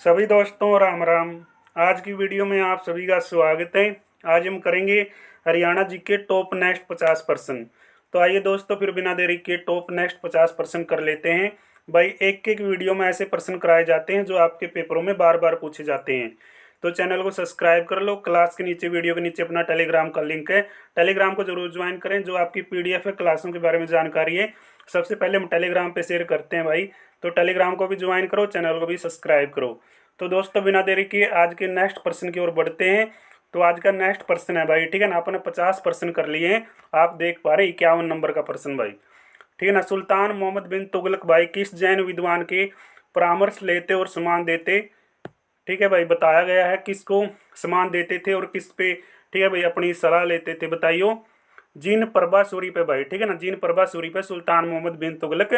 सभी दोस्तों राम राम। आज की वीडियो में आप सभी का स्वागत है। आज हम करेंगे हरियाणा जी के टॉप नेक्स्ट 50%। तो आइए दोस्तों फिर बिना देरी के टॉप नेक्स्ट 50% कर लेते हैं। भाई एक एक वीडियो में ऐसे प्रश्न कराए जाते हैं जो आपके पेपरों में बार बार पूछे जाते हैं। तो चैनल को सब्सक्राइब कर लो। क्लास के नीचे वीडियो के नीचे अपना टेलीग्राम का लिंक है, टेलीग्राम को जरूर ज्वाइन करें। जो आपकी पीडीएफ है क्लासों के बारे में जानकारी है सबसे पहले हम टेलीग्राम पे शेयर करते हैं भाई। तो टेलीग्राम को भी ज्वाइन करो, चैनल को भी सब्सक्राइब करो। तो दोस्तों बिना देरी किए आज के नेक्स्ट प्रश्न की ओर बढ़ते हैं। तो आज का नेक्स्ट प्रश्न है भाई, ठीक है ना। आपने 50% कर लिए हैं, आप देख पा रहे 51 नंबर का प्रश्न भाई, ठीक है ना। सुल्तान मोहम्मद बिन तुगलक भाई किस जैन विद्वान के परामर्श लेते और सम्मान देते, ठीक है भाई। बताया गया है किसको सम्मान देते थे और किस पे, ठीक है भाई, अपनी सलाह लेते थे, बताइयो। जिन प्रभासूरी पे भाई, ठीक है ना, जिन प्रभासूरी पे सुल्तान मोहम्मद बिन तुगलक,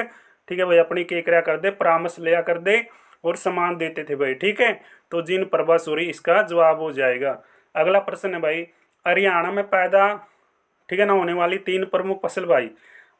ठीक है भाई, अपनी के क्या कर दे, परामर्श लिया कर दे और सम्मान देते थे भाई, ठीक है। तो जिन प्रभासूरी इसका जवाब हो जाएगा। अगला प्रश्न है भाई, हरियाणा में पैदा, ठीक है ना, होने वाली तीन प्रमुख फसल भाई।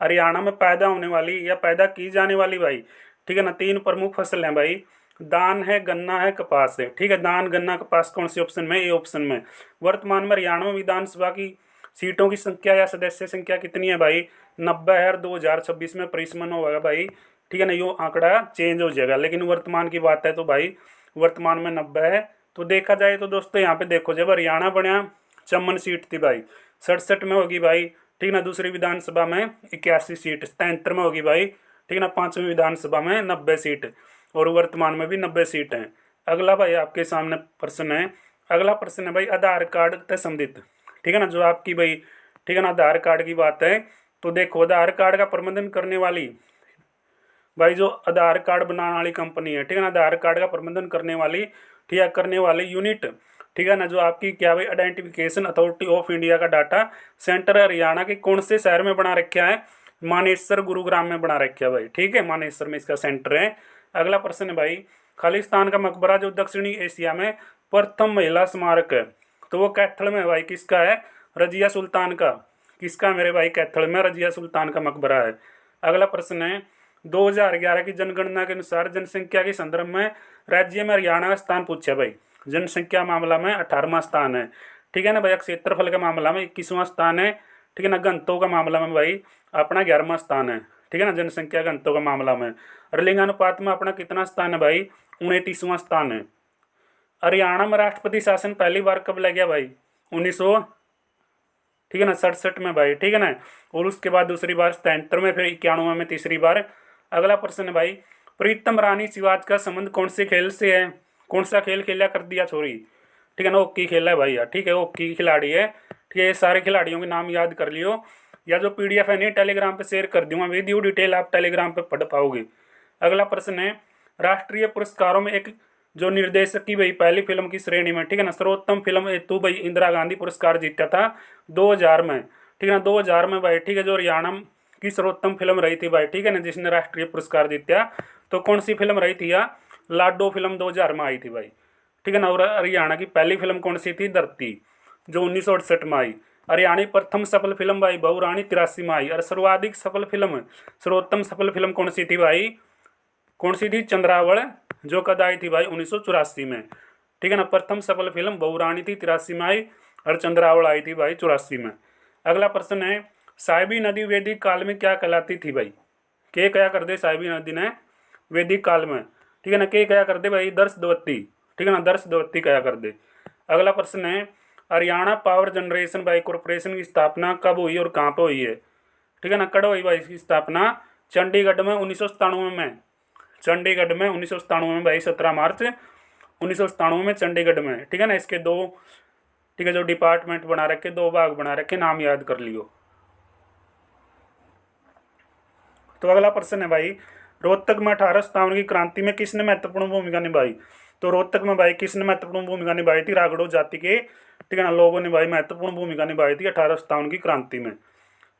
हरियाणा में पैदा होने वाली या पैदा की जाने वाली भाई, ठीक है ना, तीन प्रमुख फसल हैं भाई। धान है, गन्ना है, कपास है, ठीक है। धान गन्ना कपास कौन सी ऑप्शन में, ए ऑप्शन में। वर्तमान में हरियाणा में विधानसभा की सीटों की संख्या या सदस्य संख्या कितनी है भाई, 90 है। 2026 में परिसमन होगा भाई, ठीक है ना, यो आंकड़ा चेंज हो जाएगा, लेकिन वर्तमान की बात है तो भाई वर्तमान में 90 है। तो देखा जाए तो दोस्तों यहाँ पे देखो, जब हरियाणा बना चमन सीट थी भाई, 67 में होगी भाई, ठीक ना। दूसरी विधानसभा में 81 सीट, 73 में होगी भाई, ठीक ना। पांचवी विधानसभा में 90 सीट और वर्तमान में भी 90 सीट हैं। अगला भाई आपके सामने प्रश्न है, अगला प्रश्न है भाई, आधार कार्ड से संबंधित, ठीक है ना, जो आपकी भाई, ठीक है ना, आधार कार्ड की बात है। तो देखो आधार कार्ड का प्रबंधन करने वाली भाई, जो आधार कार्ड बनाने वाली कंपनी है, ठीक है ना, आधार कार्ड का प्रबंधन करने वाली, ठीक है, करने वाली यूनिट, ठीक है ना, जो आपकी क्या भाई, आइडेंटिफिकेशन अथॉरिटी ऑफ इंडिया का डाटा सेंटर हरियाणा के कौन से शहर में बना रखा है, मानेसर गुरुग्राम में बना रखा है भाई, ठीक है, मानेसर में इसका सेंटर है। अगला प्रश्न है भाई, खालिस्तान का मकबरा जो दक्षिणी एशिया में प्रथम महिला स्मारक है, तो वो कैथल में है भाई, किसका है, रजिया सुल्तान का। किसका मेरे भाई, कैथल में रजिया सुल्तान का मकबरा है। अगला प्रश्न है, 2011 की जनगणना के अनुसार जनसंख्या के संदर्भ में राज्य में हरियाणा का स्थान पूछा भाई। जनसंख्या मामला में 18वां स्थान है, ठीक है ना भाई। क्षेत्रफल के मामला में 21वां स्थान है, ठीक है ना। घनत्व का मामला में भाई अपना 11वां स्थान है, ठीक है ना, जनसंख्या घनत्व का मामला में। और लिंगानुपात में अपना कितना स्थान है भाई, 29वां स्थान है। हरियाणा में राष्ट्रपति शासन पहली बार कब लग गया भाई, 1900, ठीक है ना, 67 में भाई, ठीक है ना। और उसके बाद दूसरी बार 77 में, फिर 91 में तीसरी बार। अगला प्रश्न है भाई, प्रीतम रानी शिवाज का संबंध कौन से खेल से है, कौन सा खेल खेला कर दिया छोरी, ठीक है ना, हॉकी खेला है भाई यार, ठीक है, हॉकी खिलाड़ी है, ठीक है। ये सारे खिलाड़ियों के नाम याद कर लियो, या जो पीडीएफ है नहीं टेलीग्राम पे शेयर कर दूंगा, वीडियो डिटेल आप टेलीग्राम पे पढ़ पाओगे। अगला प्रश्न है, राष्ट्रीय पुरस्कारों में एक जो निर्देशक की भाई पहली फिल्म की श्रेणी में, ठीक है ना, सर्वोत्तम फिल्म हेतु भाई इंदिरा गांधी पुरस्कार जीता था 2000 में, ठीक है ना, 2000 में भाई, ठीक है। जो हरियाणा की सर्वोत्तम फिल्म रही थी भाई, ठीक है ना, जिसने राष्ट्रीय पुरस्कार जीता, तो कौन सी फिल्म रही थी, या लाडो फिल्म 2000 में आई थी भाई, ठीक है ना। और हरियाणा की पहली फिल्म कौन सी थी, धरती, जो 1968 में आई। हरियाणा की प्रथम सफल फिल्म भाई बहुरानी 83 में आई। और सर्वाधिक सफल फिल्म, सर्वोत्तम सफल फिल्म कौन सी थी भाई, कौन सी थी, चंद्रावल, जो कद आई थी भाई 1984 में, ठीक है ना। प्रथम सफल फिल्म बहुरानी थी 83 में आई, और चंद्रावल आई थी भाई 84 में। अगला प्रश्न है, साहिबी नदी वैदिक काल में क्या कहलाती थी भाई, के क्या कर दे साहिबी नदी ने वैदिक काल में, ठीक है ना, के क्या कर दे भाई, दर्शदवती, ठीक है ना, दर्शदवती क्या कर दे। अगला प्रश्न है, हरियाणा पावर जनरेशन भाई कॉरपोरेशन की स्थापना कब हुई और कहाँ पर हुई है, ठीक है ना। कब हुई भाई इसकी स्थापना, चंडीगढ़ में 1997 में, चंडीगढ़ में 1997 में भाई, 17 मार्च 1997 में चंडीगढ़ में, ठीक है ना। इसके दो, ठीक है, जो डिपार्टमेंट बना रखे, दो भाग बना रखे, नाम याद कर लियो। तो अगला प्रश्न है भाई, रोहतक में 1857 की क्रांति में किसने महत्वपूर्ण भूमिका निभाई। तो रोहतक में भाई किसने महत्वपूर्ण भूमिका निभाई थी, राघड़ो जाति के, ठीक है ना, लोगों ने भाई महत्वपूर्ण भूमिका निभाई थी 1857 की क्रांति में,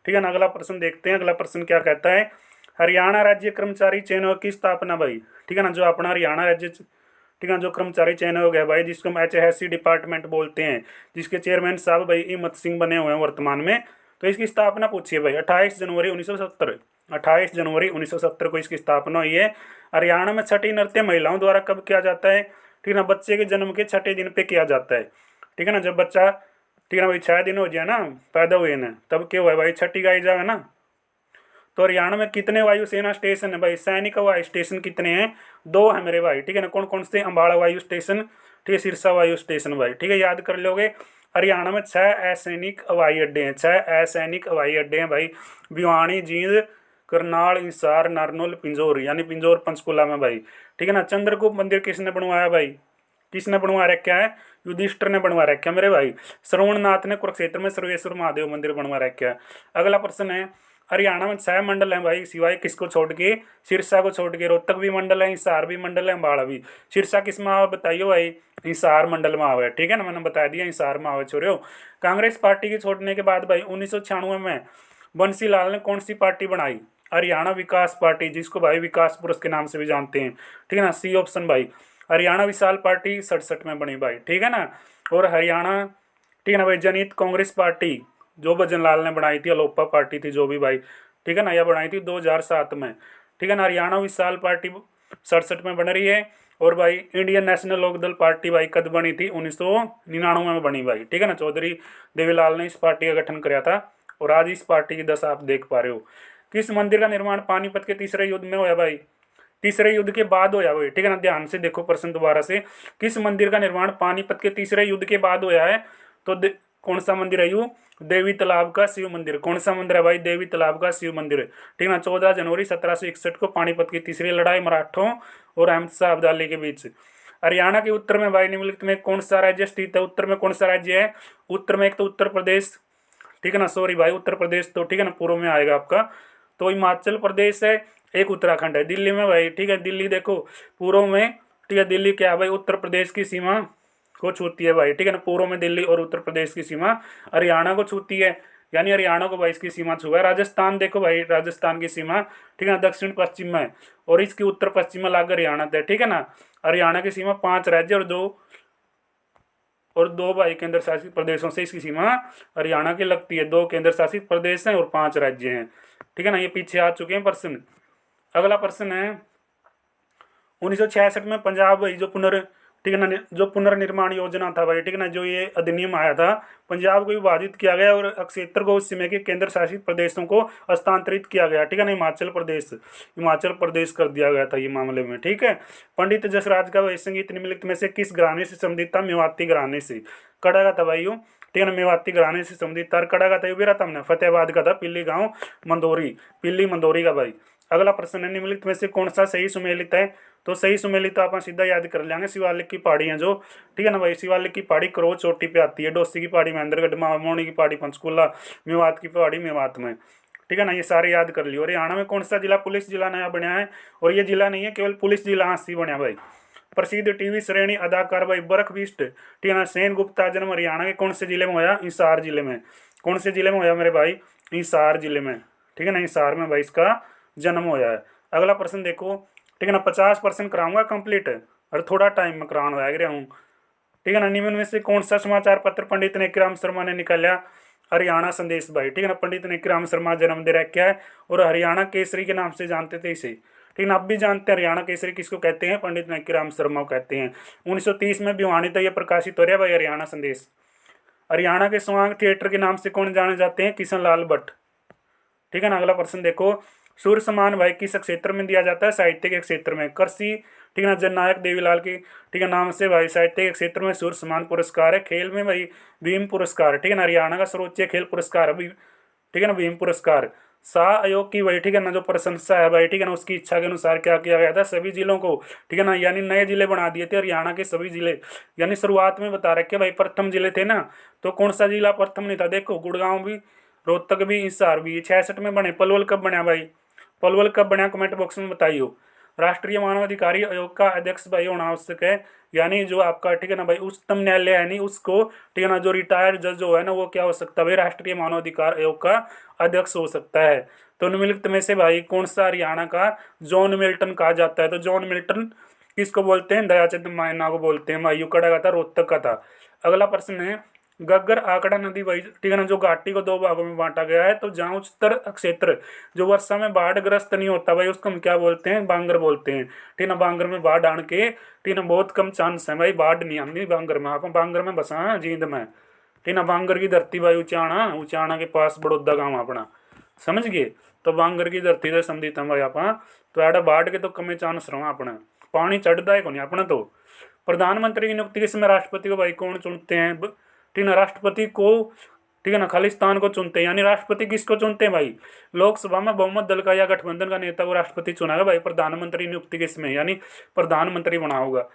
ठीक है ना। अगला प्रश्न देखते हैं, अगला प्रश्न क्या कहता है, हरियाणा राज्य कर्मचारी चयन आयोग की स्थापना भाई, ठीक है ना, जो अपना हरियाणा राज्य, ठीक है, जो कर्मचारी चयन आयोग है भाई, जिसको हम HSC डिपार्टमेंट बोलते हैं, जिसके चेयरमैन साहब भाई हिम्मत सिंह बने हुए हैं वर्तमान में। तो इसकी स्थापना पूछिए भाई, 28 जनवरी 1970, 28 जनवरी 1970 को इसकी स्थापना हुई है। हरियाणा में छठी नृत्य महिलाओं द्वारा कब किया जाता है, ठीक है ना, बच्चे के जन्म के छठे दिन पे किया जाता है। ठीक है ना, जब बच्चा ठीक है ना भाई 6 दिन हो जाए ना पैदा हुए ना, तब क्या हुआ है भाई, छठी गाई जाएगा ना। तो हरियाणा में कितने वायुसेना स्टेशन है भाई, सैनिक वायु स्टेशन कितने हैं, 2 है मेरे भाई। ठीक है ना, कौन कौन से, अम्बाड़ा वायु स्टेशन, ठीक है, सिरसा वायु स्टेशन भाई। ठीक है, याद कर लोगे। हरियाणा में 6 असैनिक हवाई अड्डे हैं, 6 असैनिक हवाई अड्डे हैं भाई। भिवानी, जींद, करनाल, हिसार, नारनौल, पिंजौर, यानी पिंजौर पंचकुला में भाई। ठीक है ना, चंद्रगुप्त मंदिर किसने बनवाया भाई, किसने बनवा रखा है, युधिष्ठिर ने बनवा रखा है मेरे भाई। श्रवणनाथ ने कुरुक्षेत्र में सर्वेश्वर महादेव मंदिर बनवा रखा है। अगला प्रश्न है, हरियाणा में 6 मंडल हैं भाई, सिवाय किसको छोड़ के, सिरसा को छोड़ के। रोहतक भी मंडल है, हिसार भी मंडल है, अम्बाड़ा भी। सिरसा किस में आवे बताइए भाई, हिसार मंडल में आवे। ठीक है ना, मैंने बता दिया हिसार में आवे छोरे। कांग्रेस पार्टी के छोड़ने के बाद भाई 1996 में बंसीलाल ने कौन सी पार्टी बनाई, हरियाणा विकास पार्टी, जिसको भाई विकास पुरुष के नाम से भी जानते हैं। ठीक है ना, सी ऑप्शन भाई। हरियाणा विशाल पार्टी 67 में बनी भाई। ठीक है ना, और हरियाणा ठीक है ना भाई जनहित कांग्रेस पार्टी जो भजन लाल ने बनाई थी, अलोपा पार्टी थी जो भी भाई। ठीक है ना, यह बनाई थी 2007 में। ठीक है ना, हरियाणा विशाल पार्टी 67 में बन रही है। और भाई इंडियन नेशनल लोकदल पार्टी भाई कद बनी थी, 1999 में बनी भाई। ठीक है ना, चौधरी देवीलाल ने इस पार्टी का गठन कराया था, और आज इस पार्टी की दशा आप देख पा रहे हो। किस मंदिर का निर्माण पानीपत के तीसरे युद्ध में हुआ भाई, तीसरे युद्ध के बाद होया भाई। ठीक है ना, ध्यान से देखो प्रश्न दोबारा से, किस मंदिर का निर्माण पानीपत के तीसरे युद्ध के बाद होया है, तो कौन सा मंदिर है यू, देवी तालाब का शिव मंदिर। कौन सा मंदिर है भाई, देवी तालाब का शिव मंदिर। ठीक है ना, 14 जनवरी 1761 को पानीपत की तीसरी लड़ाई मराठों और अहमद शाह अब्दाली के बीच। हरियाणा के उत्तर में भाई निम्नलिखित में कौन सा राज्य स्थित है, उत्तर में कौन सा राज्य है, उत्तर में एक तो उत्तर प्रदेश, ठीक है ना, सॉरी भाई उत्तर प्रदेश तो ठीक है ना पूर्व में आएगा आपका, तो हिमाचल प्रदेश है, एक उत्तराखंड है। दिल्ली में भाई, ठीक है, दिल्ली देखो पूर्व में, ठीक है, दिल्ली क्या है भाई, उत्तर प्रदेश की सीमा को छूती है भाई। ठीक है ना, पूर्व में दिल्ली और उत्तर प्रदेश की सीमा हरियाणा को छूती है, यानी हरियाणा को भाई इसकी सीमा छुआ है। राजस्थान देखो भाई, राजस्थान की सीमा ठीक है ना दक्षिण पश्चिम में, और इसकी उत्तर पश्चिम में लाकर हरियाणा है। ठीक है ना, हरियाणा की सीमा 5 राज्य और दो भाई केंद्र शासित प्रदेशों से इसकी सीमा हरियाणा की लगती है। 2 केंद्र शासित प्रदेश हैं और 5 राज्य हैं। ठीक है ना, ये पीछे आ चुके हैं प्रश्न। अगला प्रश्न है, 1966 में पंजाब भाई जो ठीक है ना, जो पुनर्निर्माण योजना था भाई, ठीक है ना, जो ये अधिनियम आया था, पंजाब को विभाजित किया गया और क्षेत्र को उस समय के केंद्र शासित प्रदेशों को हस्तांतरित किया गया। ठीक है ना, हिमाचल प्रदेश कर दिया गया था ये मामले में। ठीक है, पंडित जसराज का भाई संगीत निम्नलिखित में से किस घराने से संबंधित था, मेवाती घराने से। कड़ा का था भाई यू, ठीक है ना, मेवाती घराने से संबंधित था। कड़ा का था भी रहा हमने, फतेहाबाद का था, पिल्ली गाँव मंदोरी, पिल्ली मंदोरी का भाई। अगला प्रश्न है, निम्नलिखित में से कौन सा सही सुमेलित है, तो सही सुमेलित तो आप सीधा याद कर लेंगे, शिवालिक की पहाड़ी है जो, ठीक है ना भाई, शिवालिक की पहाड़ी करो चोटी पे आती है, डोसी की पहाड़ी महेंद्रगढ़, मोनी की पहाड़ी पंचकुला, मेवात की पहाड़ी मेवात में। ठीक है ना, ये सारे याद कर लियो। और हरियाणा में कौन सा जिला पुलिस जिला नया बना है, और ये जिला नहीं है केवल पुलिस जिला हांसी बना भाई। प्रसिद्ध टीवी श्रेणी अदाकार भाई बरख बिस्ट, ठीक है ना, सेन गुप्ता जन्म हरियाणा के कौन से जिले में होया, हिसार जिले में। कौन से जिले में होया मेरे भाई, हिसार जिले में। ठीक है ना, हिसार में भाई इसका जन्म होया है। अगला प्रश्न देखो, ठीक है ना, 50% कराऊंगा कंप्लीट, और थोड़ा टाइम में कराने लग रहा हूँ। ठीक है ना, निम्न में से कौन सा समाचार पत्र पंडित नेकीराम शर्मा ने निकाला, हरियाणा संदेश भाई। ठीक है ना, पंडित नेकीराम शर्मा जन्म दे रखा है, और हरियाणा केसरी के नाम से जानते थे इसे। ठीक है ना, अब भी जानते हैं हरियाणा केसरी किसको कहते हैं, पंडित नेकीराम शर्मा को कहते हैं। 1930 में भिवानी तक यह प्रकाशित हो रहा है भाई हरियाणा संदेश। हरियाणा के स्वांग थिएटर के नाम से कौन जाने जाते हैं, किशन लाल भट्ट। ठीक है ना, अगला प्रश्न देखो, सूर्य सम्मान भाई किस क्षेत्र में दिया जाता है, साहित्य के क्षेत्र में। कृषि, ठीक है ना, जननायक देवीलाल की ठीक है नाम से भाई साहित्य के क्षेत्र में सूर्य सम्मान पुरस्कार है। खेल में भाई भीम पुरस्कार, ठीक है ना, हरियाणा का सर्वोच्च खेल पुरस्कार है, ठीक है ना, भीम पुरस्कार। शाह आयोग की भाई, ठीक है ना, जो प्रशंसा है भाई, ठीक है ना, उसकी इच्छा के अनुसार क्या किया गया था, सभी जिलों को, ठीक है ना, यानी नए जिले बना दिए थे हरियाणा के सभी जिले। यानी शुरुआत में बता रखे भाई प्रथम जिले थे ना, तो कौन सा जिला प्रथम नहीं था, देखो गुड़गांव भी, रोहतक भी, हिसार भी। 66 में बने। पलवल कब बना भाई, पलवल कब बना, कमेंट बॉक्स में बताइयो। राष्ट्रीय मानवाधिकारी आयोग का अध्यक्ष भाई होना आवश्यक है, यानी जो आपका, ठीक है ना भाई, उच्चतम न्यायालय है नहीं उसको, ठीक है ना, जो रिटायर्ड जज जो है ना वो क्या हो सकता है भाई, राष्ट्रीय मानवाधिकार आयोग का अध्यक्ष हो सकता है। तो निम्नलिखित में से भाई कौन सा हरियाणा का जॉन मिल्टन कहा जाता है, तो जॉन मिल्टन किसको बोलते हैं, दयाचंद मायना को बोलते हैं। मायू कड़ा का था, रोहतक का था। अगला प्रश्न है, घग्गर आकड़ा नदी भाई, ठीक है ना, जो घाटी को दो भागों में बांटा गया है। तो जहाँ उच्चतर क्षेत्र जो वर्षा में बाढ़ ग्रस्त नहीं होता भाई, उसको हम क्या बोलते हैं, बांगर बोलते हैं। ठीक है ना, बांगर में बाढ़ आने के, ठीक है ना, बहुत कम चांस है भाई, बाढ़ नहीं आती बांगर में। आप बांगर में बसा है जींद में, ठीक है ना, बांगर की धरती भाई उचाणा, उचाणा के पास बड़ौदा गाँव अपना, समझ गए। तो बांगर की धरती से समझी था भाई आप। तो एडा बाढ़ के तो कमे चांस रहो अपना, पानी चढ़ता है को नहीं अपना। तो प्रधानमंत्री की नियुक्ति के समय राष्ट्रपति को भाई कौन चुनते हैं, ठीक है ना, राष्ट्रपति को, ठीक है ना, खालिस्तान को चुनते हैं। यानी राष्ट्रपति किसको चुनते हैं भाई, लोकसभा में बहुमत दल का या गठबंधन का नेता को राष्ट्रपति चुनागा भाई प्रधानमंत्री नियुक्ति के समय, यानी प्रधानमंत्री बना होगा।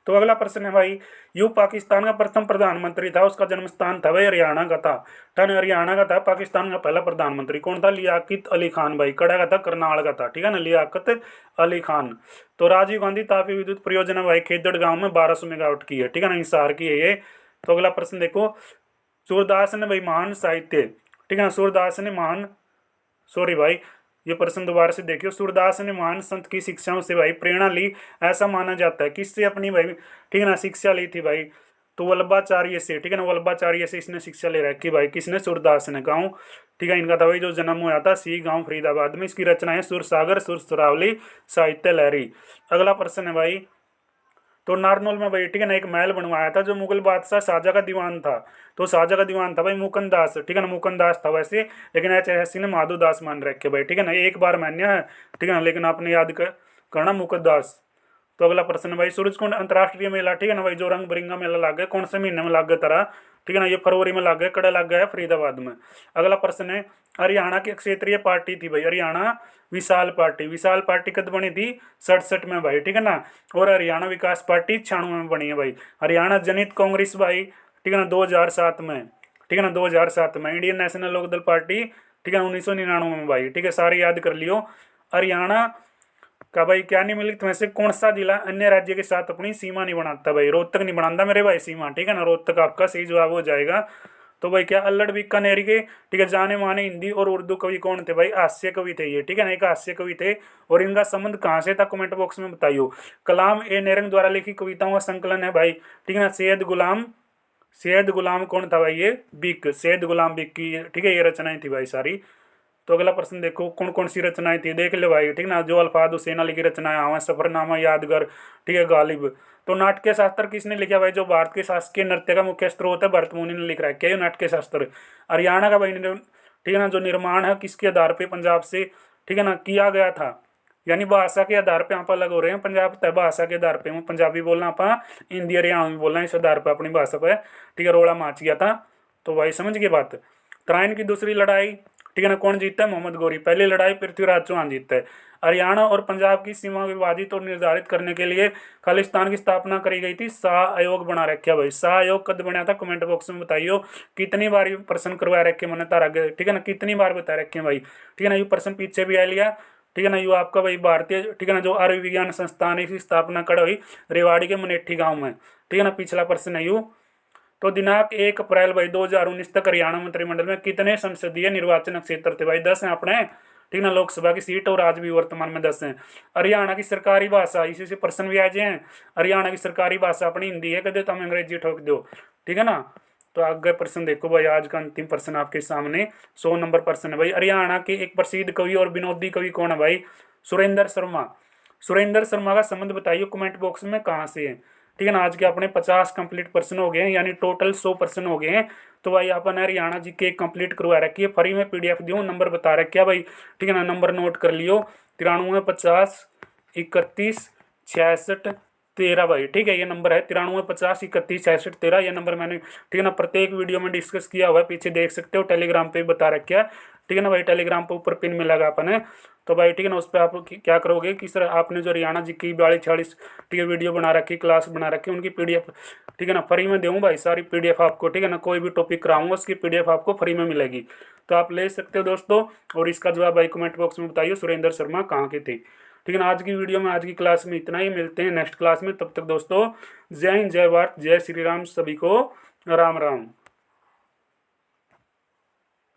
तो अगला प्रश्न है भाई, यू पाकिस्तान का प्रथम प्रधानमंत्री था, उसका जन्म स्थान था भाई हरियाणा का था। टन हरियाणा का था। पाकिस्तान का पहला प्रधानमंत्री कौन था, लियाकत अली खान भाई। कड़ा का था, करनाल का था, ठीक है ना, लियाकत अली खान। तो राजीव गांधी तापी विद्युत परियोजना भाई खेदड़ गांव में 1200 मेगावाट की है, ठीक है ना, हिसार की है ये। तो अगला प्रश्न देखो, सूरदास ने भाई महान साहित्य, ठीक है ना, सूरदास ने महान, सॉरी भाई ये प्रश्न दोबारा से देखियो, सूरदास ने महान संत की शिक्षाओं से भाई प्रेरणा ली, ऐसा माना जाता है। किससे अपनी भाई, ठीक है ना, शिक्षा ली थी भाई, तो वल्लभाचार्य से, ठीक है ना, वल्लभाचार्य से इसने शिक्षा ले रखी भाई। किसने, सूरदास ने। गाँव, ठीक है, इनका था भाई जो जन्म हुआ था सी गाँव फरीदाबाद में। इसकी रचना है सुरसागर, सुरसरावली, साहित्य लहरी। अगला प्रश्न है भाई, तो नारनौल में भाई, ठीक है ना, एक महल बनवाया था जो मुगल बादशाह शाहजहाँ का दीवान था। तो शाहजहाँ का दीवान था भाई मुकुंद दास, ठीक है ना, मुकुंद दास था वैसे, लेकिन ऐसे ने माधो दास मान रखे भाई, ठीक है ना, एक बार मान्य है, ठीक है ना, लेकिन आपने याद करना मुकुंद दास। तो अगला प्रश्न है भाई, सूरजकुंड अंतर्राष्ट्रीय मेला, ठीक है ना भाई, जो रंग बिरंगा मेला लग गया, कौन से महीने में लग गया तारा, ठीक है ना, ये फरवरी में लग गया, कड़ा लग गया है फरीदाबाद में। अगला प्रश्न है, हरियाणा की क्षेत्रीय पार्टी थी भाई, हरियाणा विशाल पार्टी। विशाल पार्टी कब बनी थी, 67 में भाई, ठीक है ना। और हरियाणा विकास पार्टी 96 में बनी है भाई। हरियाणा जनित कांग्रेस भाई, ठीक है ना, 2007 में, ठीक है ना, 2007 में। इंडियन नेशनल लोकदल पार्टी, ठीक है ना, 1999 में भाई, ठीक है, सारे याद कर लियो। हरियाणा का भाई क्या निम्नलिखित में से कौन सा जिला अन्य राज्य के साथ अपनी सीमा नहीं बनाता भाई, रोहतक नहीं बनाता मेरे भाई सीमा, ठीक है ना, रोहतक आपका सही जवाब हो जाएगा। तो भाई क्या, अल्लड़ बीकानेर के, ठीक है, जाने माने हिंदी और उर्दू कवि कौन थे भाई, हास्य कवि थे ये, ठीक है ना, एक हास्य कवि थे। और इनका संबंध कहाँ से था, कमेंट बॉक्स में बताइयो। कलाम ए नेरंग द्वारा लिखी कविताओं का संकलन है भाई, ठीक है ना, सैयद गुलाम, सैयद गुलाम कौन था भाई, ये बिक, सैयद गुलाम बिक की, ठीक है, ये रचनाएं थी भाई सारी। तो अगला प्रश्न देखो, कौन कौन सी रचनाएं थी, देख लो भाई, ठीक ना, जो अल्फाद हुसैन अली की रचनाएं आवा, सफरनामा, यादगार, ठीक है, गालिब। तो नाट्य शास्त्र किसने लिखा भाई, जो भारत के शासकीय नृत्य का मुख्य स्रोत है, भरत मुनि ने लिख रहा है, क्या नाट्य शास्त्र। हरियाणा का भाई, ठीक है ना, जो निर्माण है किसके आधार पे, पंजाब से, ठीक है ना, किया गया था। यानी भाषा के आधार पे आप अलग हो रहे हैं, पंजाब तय भाषा के आधार पे हूँ, पंजाबी बोलना आप हिंदी हरियाणवी बोलना, इस आधार पे अपनी भाषा पे, ठीक है, रोड़ा माच गया था। तो भाई समझ गए बात। तराइन की दूसरी लड़ाई, ठीक है ना, कौन जीतता है, मोहम्मद गौरी। पहली लड़ाई पृथ्वीराज चौहान जीतता है। हरियाणा और पंजाब की सीमा विभाजित और निर्धारित करने के लिए खालिस्तान की स्थापना करी गई थी, शाह आयोग बना रखा भाई। शाह आयोग कद बना था, कमेंट बॉक्स में बताइयो। कितनी बार ये प्रश्न करवा रखे मैंने तारा, ठीक है ना, कितनी बार बता रखे भाई, ठीक है ना, ये प्रश्न पीछे भी आ लिया, ठीक है ना, यू आपका भाई भारतीय, ठीक है ना, जो आयुर्विज्ञान संस्थान है, इसकी स्थापना कड़ हुई रेवाड़ी के मनेठी गाँव में, ठीक है ना, पिछला प्रश्न है यू। तो दिनांक 1 अप्रैल भाई 2019 तक हरियाणा मंत्रिमंडल में कितने संसदीय निर्वाचन क्षेत्र थे भाई, 10 हैं अपने, ठीक ना, लोकसभा की सीट, और आज भी वर्तमान में 10 हैं। हरियाणा की सरकारी भाषा, इसी से प्रश्न भी आ जाए हैं, हरियाणा की सरकारी भाषा अपनी हिंदी है, कदे तो हम अंग्रेजी ठोक दो, ठीक है ना। तो आगे प्रश्न देखो भाई, आज का अंतिम प्रश्न आपके सामने 100 नंबर प्रश्न है भाई। हरियाणा के एक प्रसिद्ध कवि और विनोदी कवि कौन है भाई, सुरेंद्र शर्मा। सुरेंद्र शर्मा का संबंध बताइए कमेंट बॉक्स में, कहाँ से है, ठीक है ना। आज के अपने 50 कंप्लीट प्रश्न हो गए हैं, यानी टोटल 100 प्रश्न हो गए हैं। तो भाई अपन हरियाणा जी के कंप्लीट करवा रखी है, फ्री में पीडीएफ दूँ, नंबर बता रखे है भाई, ठीक है ना, नंबर नोट कर लियो, 93 50 31 66 13 भाई, ठीक है, ये नंबर है 93 50 31 66 13, ये नंबर मैंने, ठीक है ना, प्रत्येक वीडियो में डिस्कस किया हुआ है, पीछे देख सकते हो, टेलीग्राम पे बता रखा है, ठीक है ना भाई, टेलीग्राम पे ऊपर पिन में लगा अपन है। तो भाई ठीक है ना, उस पर आप क्या करोगे कि सर आपने जो हरियाणा जी की 42-46, ठीक है, वीडियो बना रखी, क्लास बना रखी, उनकी पीडीएफ, ठीक है ना, फ्री में दूँ भाई सारी पीडीएफ आपको, ठीक है ना, कोई भी टॉपिक कराऊंगा उसकी पीडीएफ आपको फ्री में मिलेगी, तो आप ले सकते हो दोस्तों। और इसका जवाब भाई कमेंट बॉक्स में बताइए, सुरेंद्र शर्मा कहाँ के थे, ठीक है ना। आज की वीडियो में, आज की क्लास में इतना ही, मिलते हैं नेक्स्ट क्लास में, तब तक दोस्तों जय हिंद, जय भारत, जय श्री राम, सभी को राम राम।